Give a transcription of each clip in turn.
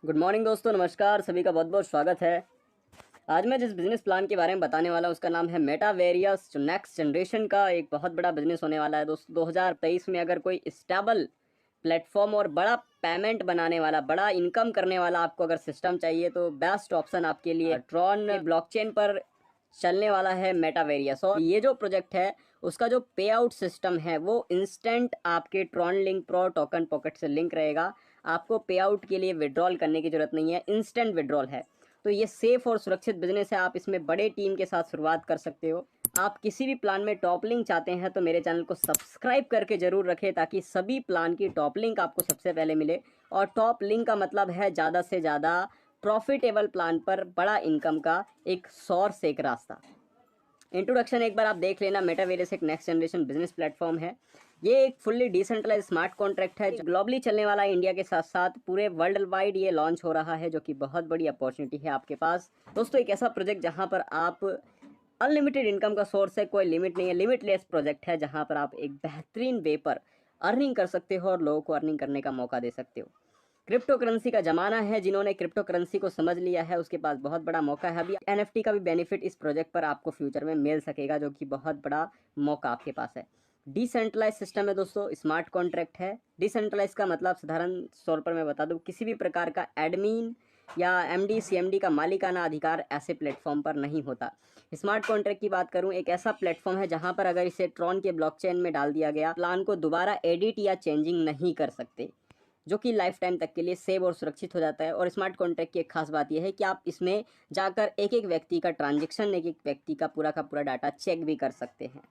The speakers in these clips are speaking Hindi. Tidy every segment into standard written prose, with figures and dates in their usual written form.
गुड मॉर्निंग दोस्तों, नमस्कार। सभी का बहुत बहुत स्वागत है। आज मैं जिस बिज़नेस प्लान के बारे में बताने वाला हूँ उसका नाम है मेटावेरियस, जो नेक्स्ट जनरेशन का एक बहुत बड़ा बिजनेस होने वाला है दोस्तों। 2023 में अगर कोई स्टेबल प्लेटफॉर्म और बड़ा पेमेंट बनाने वाला, बड़ा इनकम करने वाला आपको अगर सिस्टम चाहिए तो बेस्ट ऑप्शन आपके लिए ट्रॉन ब्लॉकचेन पर चलने वाला है मेटावेरियस। और ये जो प्रोजेक्ट है उसका जो पे आउट सिस्टम है वो इंस्टेंट आपके Tron link pro token pocket से लिंक रहेगा। आपको पे आउट के लिए विड्रॉल करने की जरूरत नहीं है, इंस्टेंट विड्रॉल है। तो ये सेफ और सुरक्षित बिजनेस है। आप इसमें बड़े टीम के साथ शुरुआत कर सकते हो। आप किसी भी प्लान में टॉप लिंक चाहते हैं तो मेरे चैनल को सब्सक्राइब करके जरूर रखें, ताकि सभी प्लान की टॉप लिंक आपको सबसे पहले मिले। और टॉप लिंक का मतलब है ज़्यादा से ज़्यादा प्रॉफिटेबल प्लान पर बड़ा इनकम का एक सोर्स, एक रास्ता। इंट्रोडक्शन एक बार आप देख लेना। मेटावेरियस एक नेक्स्ट जनरेशन बिजनेस प्लेटफॉर्म है। ये एक फुल्ली डिसेंट्रलाइज स्मार्ट कॉन्ट्रैक्ट है जो ग्लोबली चलने वाला है। इंडिया के साथ साथ पूरे वर्ल्ड वाइड ये लॉन्च हो रहा है, जो कि बहुत बड़ी अपॉर्चुनिटी है आपके पास दोस्तों। एक ऐसा प्रोजेक्ट जहां पर आप अनलिमिटेड इनकम का सोर्स है, कोई लिमिट नहीं है, लिमिटलेस प्रोजेक्ट है जहां पर आप एक बेहतरीन वे पर अर्निंग कर सकते हो और लोगों को अर्निंग करने का मौका दे सकते हो। क्रिप्टो करेंसी का जमाना है। जिन्होंने क्रिप्टो करेंसी को समझ लिया है उसके पास बहुत बड़ा मौका है। अभी एनएफटी का भी बेनिफिट इस प्रोजेक्ट पर आपको फ्यूचर में मिल सकेगा, जो कि बहुत बड़ा मौका आपके पास है। डिसेंट्रलाइज सिस्टम है दोस्तों, स्मार्ट कॉन्ट्रैक्ट है। डिसेंट्रलाइज का मतलब साधारण तौर पर मैं बता दूं, किसी भी प्रकार का एडमिन या एमडी सीएमडी का मालिकाना अधिकार ऐसे प्लेटफॉर्म पर नहीं होता। स्मार्ट कॉन्ट्रैक्ट की बात करूं, एक ऐसा प्लेटफॉर्म है जहां पर अगर इसे ट्रॉन के ब्लॉकचेन में डाल दिया गया, प्लान को दोबारा एडिट या चेंजिंग नहीं कर सकते, जो कि लाइफ टाइम तक के लिए सेव और सुरक्षित हो जाता है। और स्मार्ट कॉन्ट्रैक्ट की एक खास बात यह है कि आप इसमें जाकर एक एक व्यक्ति का ट्रांजेक्शन, एक एक व्यक्ति का पूरा डाटा चेक भी कर सकते हैं।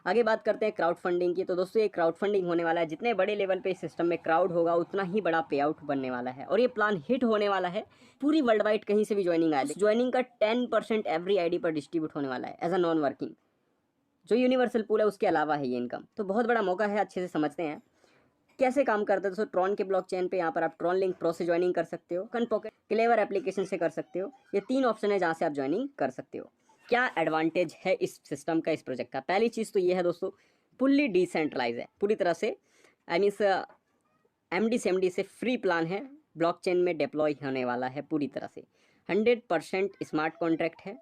आगे बात करते हैं क्राउड फंडिंग की। तो दोस्तों ये क्राउड फंडिंग होने वाला है। जितने बड़े लेवल पे इस सिस्टम में क्राउड होगा उतना ही बड़ा पे आउट बनने वाला है। और ये प्लान हिट होने वाला है। पूरी वर्ल्ड वाइड कहीं से भी ज्वाइनिंग आए, ज्वाइनिंग का 10% एवरी आईडी पर डिस्ट्रीब्यूट होने वाला है एज अ नॉन वर्किंग। जो यूनिवर्सल पूल है उसके अलावा है ये इनकम। तो बहुत बड़ा मौका है, अच्छे से समझते हैं कैसे काम करता है। दोस्तों ट्रॉन के ब्लॉकचेन पे यहाँ पर आप ट्रॉन लिंक प्रो से ज्वाइनिंग कर सकते हो, कन पॉकेट, क्लेवर एप्लीकेशन से कर सकते हो। ये 3 ऑप्शन है जहाँ से आप ज्वाइनिंग कर सकते हो। क्या एडवांटेज है इस सिस्टम का, इस प्रोजेक्ट का? पहली चीज़ तो ये है दोस्तों, फुल्ली डिसेंट्रलाइज है पूरी तरह से। आई मीन्स एमडी सीएमडी से फ्री प्लान है। ब्लॉकचेन में डिप्लॉय होने वाला है पूरी तरह से। 100% स्मार्ट कॉन्ट्रैक्ट है।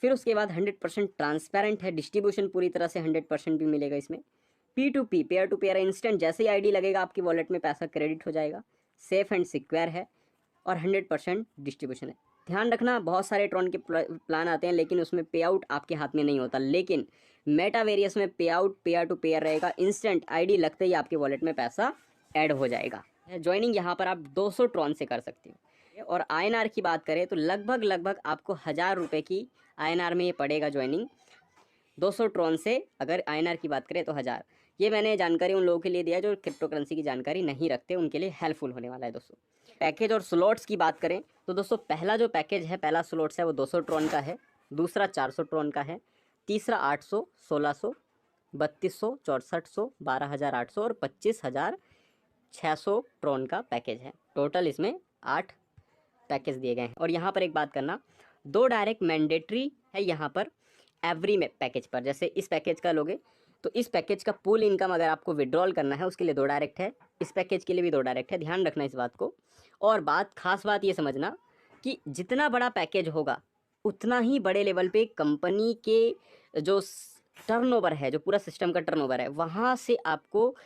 फिर उसके बाद 100% ट्रांसपेरेंट है। डिस्ट्रीब्यूशन पूरी तरह से 100% भी मिलेगा इसमें। P2P, pair to pair, instant जैसे ही आईडी लगेगा आपकी वॉलेट में पैसा क्रेडिट हो जाएगा। सेफ एंड सिक्योर है और 100% डिस्ट्रीब्यूशन है। ध्यान रखना, बहुत सारे ट्रॉन के प्लान आते हैं लेकिन उसमें पे आउट आपके हाथ में नहीं होता। लेकिन मेटावेरियस में पे आउट पेयर टू पेयर रहेगा। इंस्टेंट आईडी लगते ही आपके वॉलेट में पैसा ऐड हो जाएगा। ज्वाइनिंग यहाँ पर आप 200 ट्रॉन से कर सकते हो। और आईएनआर की बात करें तो लगभग आपको 1000 रुपये की आईएनआर में ये पड़ेगा ज्वाइनिंग। 200 ट्रॉन से अगर आईएनआर की बात करें तो 1000। ये मैंने जानकारी उन लोगों के लिए दिया जो क्रिप्टो करेंसी की जानकारी नहीं रखते, उनके लिए हेल्पफुल होने वाला है दोस्तों। पैकेज और स्लॉट्स की बात करें तो दोस्तों पहला जो पैकेज है, पहला स्लॉट्स है वो 200 ट्रॉन का है। दूसरा 400 ट्रॉन का है। तीसरा 800, 1600, 3200, 6400, 12800 और 25600 ट्रॉन का पैकेज है। टोटल इसमें 8 पैकेज दिए गए हैं। और यहाँ पर एक बात करना, 2 डायरेक्ट मैंडेटरी है यहाँ पर एवरी में पैकेज पर। जैसे इस पैकेज का लोगे तो इस पैकेज का पूल इनकम अगर आपको विड्रॉल करना है उसके लिए 2 डायरेक्ट है। इस पैकेज के लिए भी 2 डायरेक्ट है। ध्यान रखना इस बात को। और खास बात ये समझना कि जितना बड़ा पैकेज होगा उतना ही बड़े लेवल पे कंपनी के जो टर्नओवर है, जो पूरा सिस्टम का टर्नओवर है, वहाँ से आपको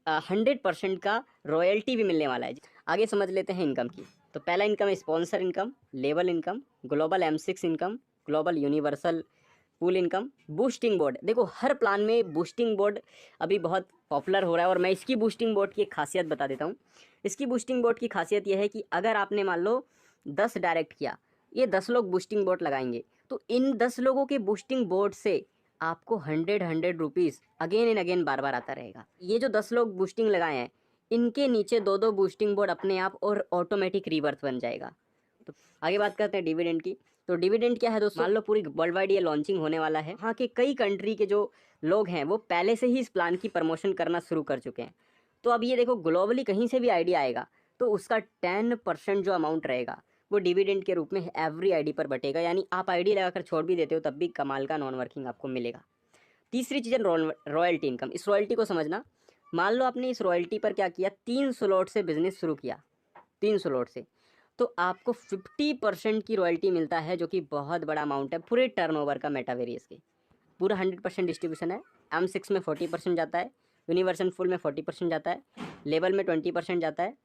100% का रॉयल्टी भी मिलने वाला है। आगे समझ लेते हैं इनकम की। तो पहला इनकम है sponsor income, level income, global M6 income, global universal pool income, boosting board. देखो हर प्लान में बूस्टिंग बोर्ड अभी बहुत पॉपुलर हो रहा है और मैं इसकी बूस्टिंग बोर्ड की एक खासियत बता देता हूँ। इसकी बूस्टिंग बोर्ड की खासियत यह है कि अगर आपने मान लो 10 डायरेक्ट किया, ये 10 लोग बूस्टिंग बोर्ड लगाएंगे तो इन 10 लोगों के बूस्टिंग बोर्ड से आपको 100 रुपीज़ अगेन एंड अगेन बार बार आता रहेगा। ये जो 10 लोग बूस्टिंग लगाए हैं इनके नीचे 2-2 बूस्टिंग बोर्ड अपने आप और ऑटोमेटिक रिवर्स बन जाएगा। तो आगे बात करते हैं डिविडेंड की। तो डिविडेंड क्या है दोस्तों, मान लो पूरी वर्ल्ड वाइड ये लॉन्चिंग होने वाला है। वहाँ के कई कंट्री के जो लोग हैं वो पहले से ही इस प्लान की प्रमोशन करना शुरू कर चुके हैं। तो अब ये देखो ग्लोबली कहीं से भी आईडिया आएगा तो उसका 10% जो अमाउंट रहेगा वो डिविडेंड के रूप में एवरी आईडी पर बटेगा। यानी आप आईडी लगाकर छोड़ भी देते हो तब भी कमाल का नॉन वर्किंग आपको मिलेगा। तीसरी चीज़ है रॉयल्टी इनकम। इस रॉयल्टी को समझना, मान लो आपने इस रॉयल्टी पर क्या किया, 3 स्लॉट से बिजनेस शुरू किया, 3 स्लॉट से तो आपको 50% की रॉयल्टी मिलता है, जो कि बहुत बड़ा अमाउंट है पूरे टर्नओवर का मेटावेरियस के। पूरा 100% डिस्ट्रीब्यूशन है। M6 में 40% जाता है, यूनिवर्सल फुल में 40% जाता है, लेवल में 20% जाता है,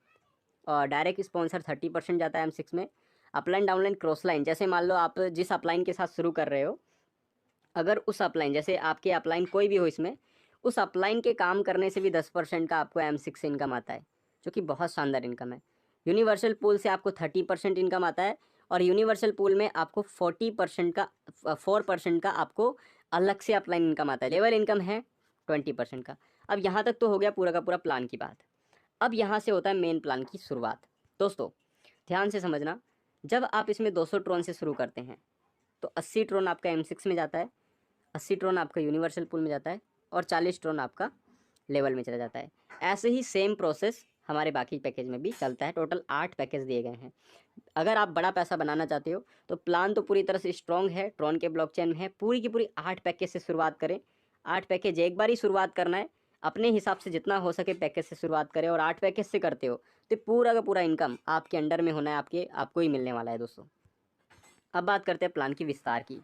और डायरेक्ट स्पॉन्सर 30% जाता है M6 में। अपलाइन डाउनलाइन क्रॉस लाइन, जैसे मान लो आप जिस अपलाइन के साथ शुरू कर रहे हो, अगर उस अपलाइन, जैसे आपके अपलाइन कोई भी हो इसमें, उस अपलाइन के काम करने से भी 10% का आपको M6 से इनकम आता है, जो कि बहुत शानदार इनकम है। यूनिवर्सल पूल से आपको 30% इनकम आता है, और यूनिवर्सल पूल में आपको 40% का 4% का आपको अलग से अपलाइन इनकम आता है। लेवल इनकम है 20% का। अब यहाँ तक तो हो गया पूरा का पूरा प्लान की बात। अब यहाँ से होता है मेन प्लान की शुरुआत। दोस्तों ध्यान से समझना, जब आप इसमें 200 ट्रोन से शुरू करते हैं तो 80 ट्रोन आपका M6 में जाता है, 80 ट्रोन आपका यूनिवर्सल पूल में जाता है, और 40 ट्रोन आपका लेवल में चला जाता है। ऐसे ही सेम प्रोसेस हमारे बाकी पैकेज में भी चलता है। टोटल 8 पैकेज दिए गए हैं। अगर आप बड़ा पैसा बनाना चाहते हो तो प्लान तो पूरी तरह से स्ट्रॉन्ग है, ट्रॉन के ब्लॉकचेन में है। पूरी की पूरी 8 पैकेज से शुरुआत करें। 8 पैकेज एक बार ही शुरुआत करना है, अपने हिसाब से जितना हो सके पैकेज से शुरुआत करें, और 8 पैकेज से करते हो तो पूरा का पूरा इनकम आपके अंडर में होना है, आपको ही मिलने वाला है दोस्तों। अब बात करते हैं प्लान की विस्तार की।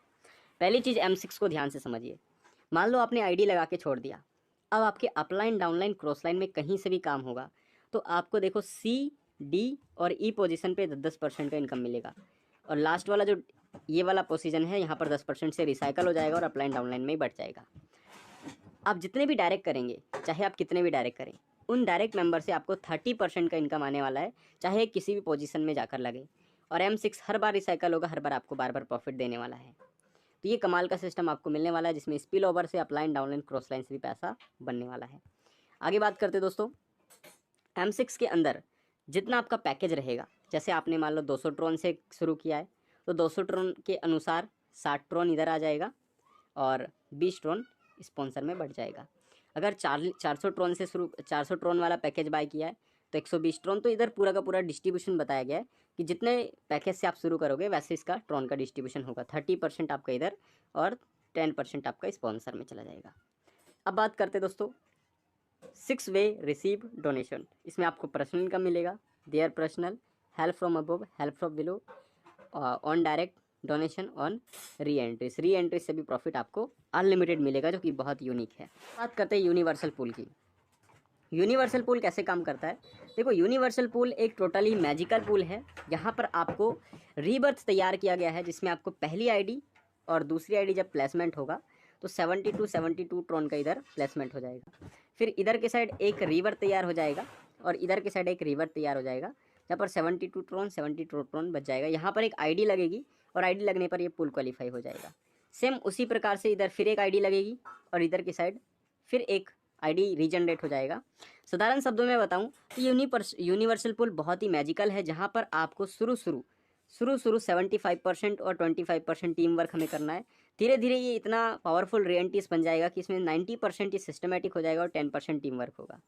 पहली चीज़ M6 को ध्यान से समझिए। मान लो आपने आईडी लगा के छोड़ दिया, अब आपके अपलाइन डाउनलाइन क्रॉस लाइन में कहीं से भी काम होगा तो आपको देखो C, D और E पोजीशन पे 10% का इनकम मिलेगा, और लास्ट वाला जो ये वाला पोजीशन है यहाँ पर 10% से रिसाइकल हो जाएगा और अपलाइन डाउनलाइन में ही बढ़ जाएगा। आप जितने भी डायरेक्ट करेंगे, चाहे आप कितने भी डायरेक्ट करें, उन डायरेक्ट मेंबर से आपको 30% का इनकम आने वाला है, चाहे किसी भी पोजीशन में जाकर लगे। और M6 हर बार रिसाइकल होगा, हर बार आपको बार बार प्रॉफिट देने वाला है। तो ये कमाल का सिस्टम आपको मिलने वाला है, जिसमें स्पिल ओवर से अपलाइन डाउनलाइन क्रॉस लाइन से भी पैसा बनने वाला है। आगे बात करते दोस्तों, M6 के अंदर जितना आपका पैकेज रहेगा, जैसे आपने मान लो 200 ट्रोन से शुरू किया है तो 200 ट्रोन के अनुसार 60 ट्रोन इधर आ जाएगा और 20 ट्रोन स्पॉन्सर में बढ़ जाएगा। अगर 400 ट्रोन से शुरू 400 ट्रोन वाला पैकेज बाय किया है तो 120 ट्रोन। तो इधर पूरा का पूरा डिस्ट्रीब्यूशन बताया गया है कि जितने पैकेज से आप शुरू करोगे वैसे इसका ट्रोन का डिस्ट्रीब्यूशन होगा। 30% आपका इधर और 10% आपका स्पॉन्सर में चला जाएगा। अब बात करते दोस्तों 6 वे रिसीव डोनेशन। इसमें आपको पर्सनल इनकम मिलेगा, their personal, help from above, help from below, on direct donation, on री एंट्रीज। री एंट्रीज से भी प्रॉफिट आपको अनलिमिटेड मिलेगा, जो कि बहुत यूनिक है। बात करते हैं यूनिवर्सल पूल की। यूनिवर्सल पूल कैसे काम करता है? देखो, यूनिवर्सल पूल एक टोटली मैजिकल पूल है। यहाँ पर आपको रीबर्थ तैयार किया गया है, जिसमें आपको पहली आईडी और दूसरी आईडी जब प्लेसमेंट होगा तो 72 ट्रोन का इधर प्लेसमेंट हो जाएगा। फिर इधर के साइड एक रीबर्थ तैयार हो जाएगा और इधर के साइड एक रीबर्थ तैयार हो जाएगा, यहाँ पर 72 ट्रोन बच जाएगा। यहाँ पर एक आईडी लगेगी और आईडी लगने पर ये पूल क्वालिफाई हो जाएगा। सेम उसी प्रकार से इधर फिर एक आईडी लगेगी और इधर की साइड फिर एक आईडी रीजनरेट हो जाएगा। साधारण शब्दों में बताऊं तो यूनिवर्सल पूल बहुत ही मैजिकल है, जहां पर आपको शुरू 75% और 25% टीम वर्क हमें करना है। धीरे धीरे ये इतना पावरफुल रियलिटीज बन जाएगा कि इसमें 90% ये सिस्टमेटिक हो जाएगा और 10% टीम वर्क होगा।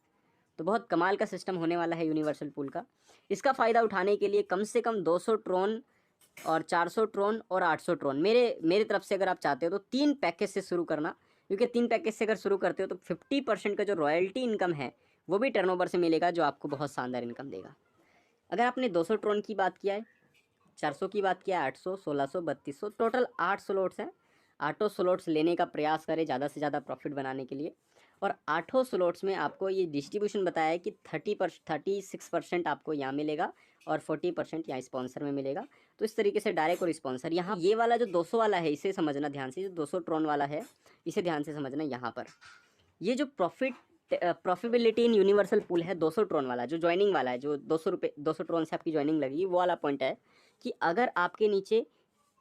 तो बहुत कमाल का सिस्टम होने वाला है यूनिवर्सल पूल का। इसका फ़ायदा उठाने के लिए कम से कम 200 ट्रोन और 400 ट्रोन और 800 ट्रोन मेरे तरफ से अगर आप चाहते हो तो 3 पैकेज से शुरू करना, क्योंकि 3 पैकेज से अगर शुरू करते हो तो 50% का जो रॉयल्टी इनकम है वो भी टर्नओवर से मिलेगा, जो आपको बहुत शानदार इनकम देगा। अगर आपने 200 ट्रोन की बात किया है, 400 की बात किया है, 800, 1600, 3200, टोटल 8 स्लॉट्स हैं। 8 स्लॉट्स लेने का प्रयास करें ज़्यादा से ज़्यादा प्रॉफिट बनाने के लिए। और 8 स्लॉट्स में आपको ये डिस्ट्रीब्यूशन बताया है कि 36% आपको यहाँ मिलेगा और 40% यहाँ स्पॉन्सर में मिलेगा। तो इस तरीके से डायरेक्ट और स्पॉन्सर, यहाँ ये वाला जो 200 वाला है इसे समझना ध्यान से, जो 200 ट्रोन वाला है इसे ध्यान से समझना। यहाँ पर ये जो प्रॉफिटेबिलिटी इन यूनिवर्सल पूल है 200 ट्रोन वाला, जो ज्वाइनिंग वाला है, जो 200 ट्रोन से आपकी ज्वाइनिंग लगेगी, वो वाला पॉइंट है कि अगर आपके नीचे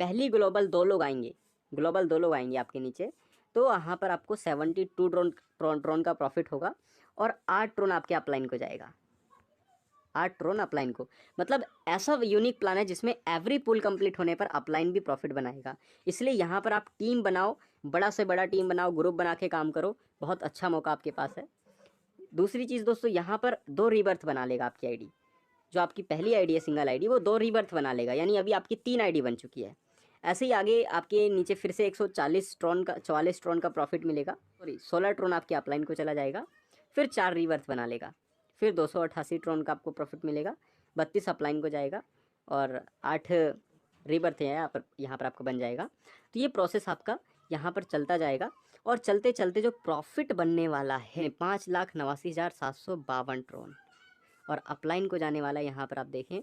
पहली ग्लोबल 2 लोग आएंगे आपके नीचे, तो वहाँ पर आपको 72 ट्रोन का प्रॉफिट होगा और 8 ट्रोन आपके अपलाइन को जाएगा। 8 ट्रोन अपलाइन को, मतलब ऐसा यूनिक प्लान है जिसमें एवरी पूल कंप्लीट होने पर अपलाइन भी प्रॉफिट बनाएगा। इसलिए यहाँ पर आप टीम बनाओ, बड़ा से बड़ा टीम बनाओ, ग्रुप बना के काम करो, बहुत अच्छा मौका आपके पास है। दूसरी चीज़ दोस्तों, यहाँ पर 2 रीबर्थ बना लेगा आपकी आईडी। जो आपकी पहली आईडी है सिंगल आईडी, वो 2 रीबर्थ बना लेगा, यानी अभी आपकी 3 आईडी बन चुकी है। ऐसे ही आगे आपके नीचे फिर से 44 ट्रोन का प्रॉफिट मिलेगा, सॉरी 16 ट्रोन आपके अपलाइन को चला जाएगा, फिर 4 रीबर्थ बना लेगा, फिर 288 ट्रोन का आपको प्रॉफिट मिलेगा, 32 अपलाइन को जाएगा, और 8 रीबर्थ है यहाँ पर आपको बन जाएगा। तो ये प्रोसेस आपका यहाँ पर चलता जाएगा और चलते चलते जो प्रॉफिट बनने वाला है 5,89,752 ट्रोन, और अपलाइन को जाने वाला यहाँ पर आप देखें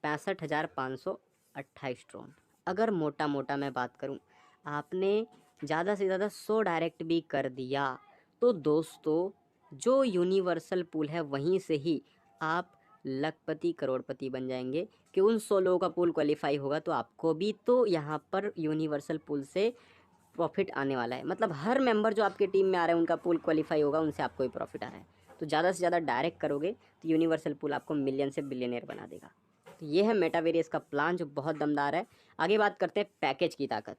65,528 ट्रोन। अगर मोटा मोटा मैं बात करूँ, आपने ज़्यादा से ज़्यादा 100 डायरेक्ट भी कर दिया तो दोस्तों जो यूनिवर्सल पूल है वहीं से ही आप लखपति करोड़पति बन जाएंगे कि उन 100 लोगों का पूल क्वालिफाई होगा तो आपको भी तो यहाँ पर यूनिवर्सल पूल से प्रॉफिट आने वाला है। मतलब हर मेंबर जो आपके टीम में आ रहे हैं उनका पूल क्वालिफाई होगा, उनसे आपको भी प्रॉफिट आ रहा है। तो ज़्यादा से ज़्यादा डायरेक्ट करोगे तो यूनिवर्सल पूल आपको मिलियन से बिलियनियर बना देगा। तो ये है मेटावेरियस का प्लान जो बहुत दमदार है। आगे बात करते हैं पैकेज की ताकत।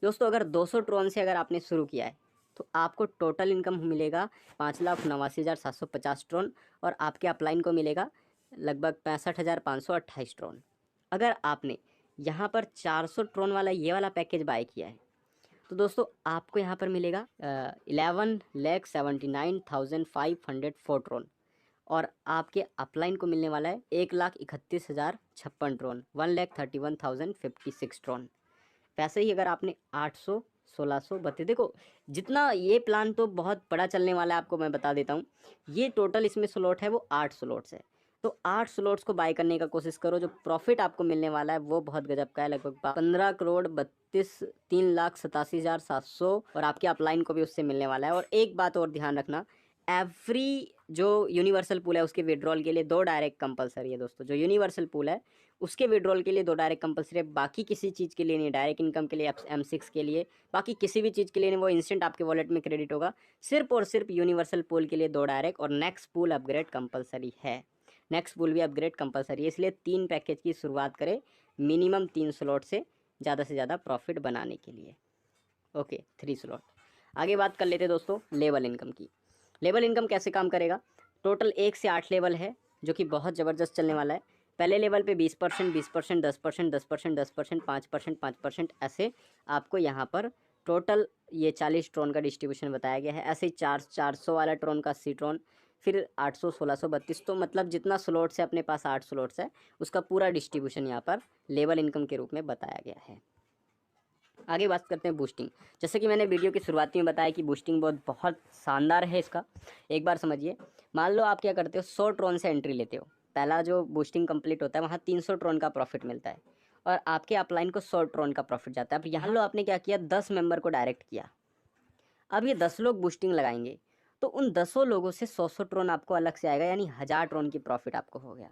दोस्तों अगर 200 ट्रोन से अगर आपने शुरू किया है तो आपको टोटल इनकम मिलेगा 5,89,750 ट्रोन, और आपके अपलाइन को मिलेगा लगभग 65,528 ट्रोन। अगर आपने यहाँ पर 400 ट्रोन वाला ये वाला पैकेज बाय किया है तो दोस्तों आपको यहाँ पर मिलेगा 11,79,504 ट्रोन, और आपके अपलाइन को मिलने वाला है 1,31,056 ट्रोन, 1,31,056 ट्रोन। वैसे ही अगर आपने 800, 1632, देखो जितना ये प्लान तो बहुत बड़ा चलने वाला है, आपको मैं बता देता हूँ। ये टोटल इसमें स्लॉट है वो 8 स्लॉट्स है, तो 8 स्लॉट्स को बाय करने का कोशिश करो। जो प्रॉफिट आपको मिलने वाला है वो बहुत गजब का है, लगभग 15,32,03,87,700, और आपके अपलाइन को भी उससे मिलने वाला है। और एक बात और ध्यान रखना, एवरी जो यूनिवर्सल पूल है उसके विड्रॉल के लिए 2 डायरेक्ट कंपलसरी है दोस्तों। जो यूनिवर्सल पूल है उसके विड्रॉल के लिए 2 डायरेक्ट कंपलसरी है, बाकी किसी चीज़ के लिए नहीं। डायरेक्ट इनकम के लिए, M6 के लिए, बाकी किसी भी चीज़ के लिए नहीं, वो इंस्टेंट आपके वॉलेट में क्रेडिट होगा। सिर्फ और सिर्फ यूनिवर्सल पूल के लिए 2 डायरेक्ट, और नेक्स्ट पूल अपग्रेड कंपलसरी है। नेक्स्ट पूल भी अपग्रेड कंपलसरी है, इसलिए 3 पैकेज की शुरुआत करें मिनिमम 3 स्लॉट से ज़्यादा प्रॉफिट बनाने के लिए। Okay, 3 slot. आगे बात कर लेते हैं दोस्तों लेवल इनकम की। लेवल इनकम कैसे काम करेगा? टोटल 1 से 8 लेवल है जो कि बहुत ज़बरदस्त चलने वाला है। पहले लेवल पे 20%, 20%, 10%, 10%, 10%, 5%, 5%, ऐसे आपको यहाँ पर टोटल ये 40 ट्रोन का डिस्ट्रीब्यूशन बताया गया है। ऐसे ही 400 वाला ट्रोन का 80 ट्रोन, फिर 800, 1632, तो मतलब जितना स्लॉट्स है अपने पास 8 स्लॉट्स है, उसका पूरा डिस्ट्रीब्यूशन यहाँ पर लेवल इनकम के रूप में बताया गया है। आगे बात करते हैं बूस्टिंग। जैसे कि मैंने वीडियो की शुरुआत में बताया कि बूस्टिंग बहुत शानदार है इसका। एक बार समझिए, मान लो आप क्या करते हो, 100 ट्रोन से एंट्री लेते हो। पहला जो बूस्टिंग कंप्लीट होता है वहाँ 300 ट्रोन का प्रॉफिट मिलता है, और आपके अपलाइन को 100 ट्रोन का प्रॉफिट जाता है। अब यहाँ लो आपने क्या किया, 10 मेंबर को डायरेक्ट किया। अब ये 10 लोग बूस्टिंग लगाएंगे तो उन 10 लोगों से 100 ट्रोन आपको अलग से आएगा, यानी 1000 ट्रोन की प्रॉफिट आपको हो गया।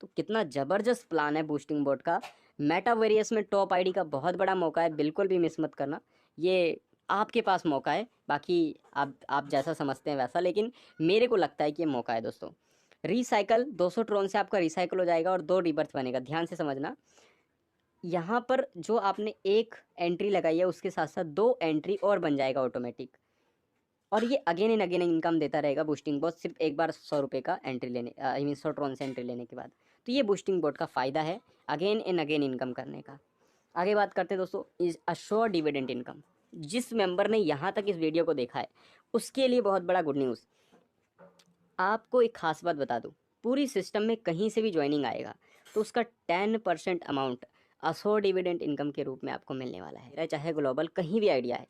तो कितना ज़बरदस्त प्लान है बूस्टिंग बोट का। मेटावेरियस में टॉप आईडी का बहुत बड़ा मौका है, बिल्कुल भी मिस मत करना। ये आपके पास मौका है, बाकी आप जैसा समझते हैं वैसा, लेकिन मेरे को लगता है कि ये मौका है दोस्तों। रिसाइकल 200 ट्रोन से आपका रिसाइकल हो जाएगा और 2 रिबर्थ बनेगा। ध्यान से समझना, यहाँ पर जो आपने एक एंट्री लगाई है उसके साथ साथ 2 एंट्री और बन जाएगा ऑटोमेटिक, और ये अगेन एंड अगेन इनकम देता रहेगा बूस्टिंग बोट, सिर्फ एक बार 100 रुपये का एंट्री लेने, आई मीन 100 ट्रोन से एंट्री लेने के बाद। तो ये बूस्टिंग बोट का फ़ायदा है अगेन एंड अगेन इनकम करने का। आगे बात करते हैं दोस्तों इज अश्योर डिविडेंड इनकम। जिस मेंबर ने यहाँ तक इस वीडियो को देखा है उसके लिए बहुत बड़ा गुड न्यूज़। आपको एक खास बात बता दूँ, पूरी सिस्टम में कहीं से भी ज्वाइनिंग आएगा तो उसका 10% अमाउंट अश्योर डिविडेंड इनकम के रूप में आपको मिलने वाला है। चाहे ग्लोबल कहीं भी आइडिया है,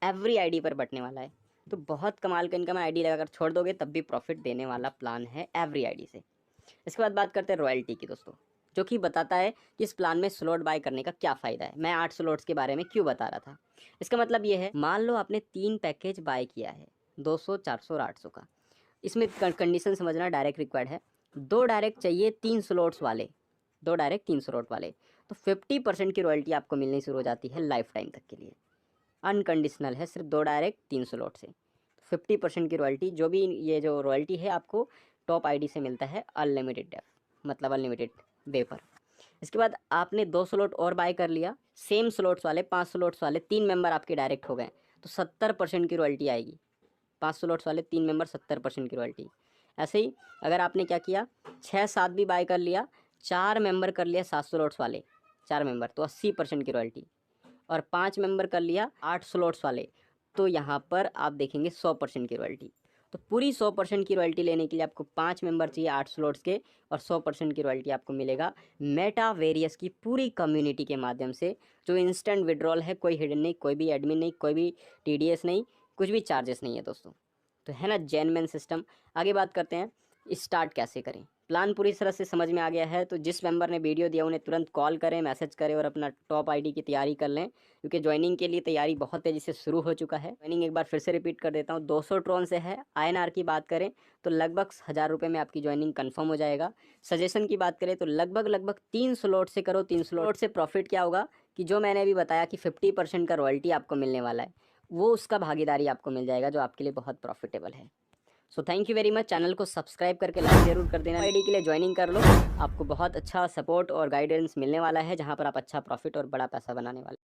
एवरी आईडी पर बटने वाला है। तो बहुत कमाल का इनकम है, आईडी लगाकर छोड़ दोगे तब भी प्रॉफिट देने वाला प्लान है एवरी आईडी से। इसके बाद बात करते हैं रॉयल्टी की दोस्तों, जो कि बताता है कि इस प्लान में स्लॉट बाय करने का क्या फ़ायदा है। मैं 8 स्लॉट्स के बारे में क्यों बता रहा था, इसका मतलब ये है, मान लो आपने 3 पैकेज बाय किया है 200, 400 और 800 का। इसमें कंडीशन समझना डायरेक्ट रिक्वायर्ड है। 2 डायरेक्ट चाहिए 3 स्लॉट्स वाले, 2 डायरेक्ट 3 स्लॉट वाले, तो 50% की रॉयल्टी आपको मिलनी शुरू हो जाती है लाइफ टाइम तक के लिए। अनकंडीशनल है, सिर्फ 2 डायरेक्ट 3 स्लॉट से 50% की रॉयल्टी। जो भी ये जो रॉयल्टी है आपको टॉप आईडी से मिलता है अनलिमिटेड डेफ, मतलब अनलिमिटेड वे पर। इसके बाद आपने 2 स्लॉट और बाय कर लिया, सेम स्लॉट्स वाले 5 स्लॉट्स वाले 3 मेंबर आपके डायरेक्ट हो गए, तो 70% की रॉयल्टी आएगी। 5 स्लॉट्स वाले 3 मेंबर, 70% की रॉयल्टी। ऐसे ही अगर आपने क्या किया, 6-7 भी बाय कर लिया, 4 मेंबर कर लिया 7 स्लॉट्स वाले 4 मेंबर, तो 80% की रॉयल्टी। और 5 मेंबर कर लिया 8 स्लॉट्स वाले, तो यहाँ पर आप देखेंगे 100% की रॉयल्टी। तो पूरी 100% की रॉयल्टी लेने के लिए आपको 5 मेंबर चाहिए 8 स्लॉट्स के, और 100% की रॉयल्टी आपको मिलेगा मेटावेरियस की पूरी कम्युनिटी के माध्यम से। जो इंस्टेंट विड्रॉल है, कोई हिडन नहीं, कोई भी एडमिन नहीं, कोई भी TDS नहीं, कुछ भी चार्जेस नहीं है दोस्तों। तो है ना जेन्युइन सिस्टम। आगे बात करते हैं स्टार्ट कैसे करें। प्लान पूरी तरह से समझ में आ गया है तो जिस मेंबर ने वीडियो दिया उन्हें तुरंत कॉल करें, मैसेज करें और अपना टॉप आईडी की तैयारी कर लें, क्योंकि ज्वाइनिंग के लिए तैयारी बहुत तेज़ी से शुरू हो चुका है। ज्वाइनिंग एक बार फिर से रिपीट कर देता हूँ, 200 ट्रॉन से है। INR की बात करें तो लगभग 1000 रुपये में आपकी ज्वाइनिंग कन्फर्म हो जाएगा। सजेशन की बात करें तो लगभग 3 स्लॉट से करो। 3 स्लॉट से प्रॉफिट क्या होगा कि जो मैंने अभी बताया कि 50% का रॉयल्टी आपको मिलने वाला है, वो उसका भागीदारी आपको मिल जाएगा, जो आपके लिए बहुत प्रॉफिटेबल है। So thank you very much. Channel को सब्सक्राइब करके लाइक जरूर कर देना। आईडी के लिए ज्वाइनिंग कर लो, आपको बहुत अच्छा सपोर्ट और गाइडेंस मिलने वाला है, जहां पर आप अच्छा प्रॉफिट और बड़ा पैसा बनाने वाले।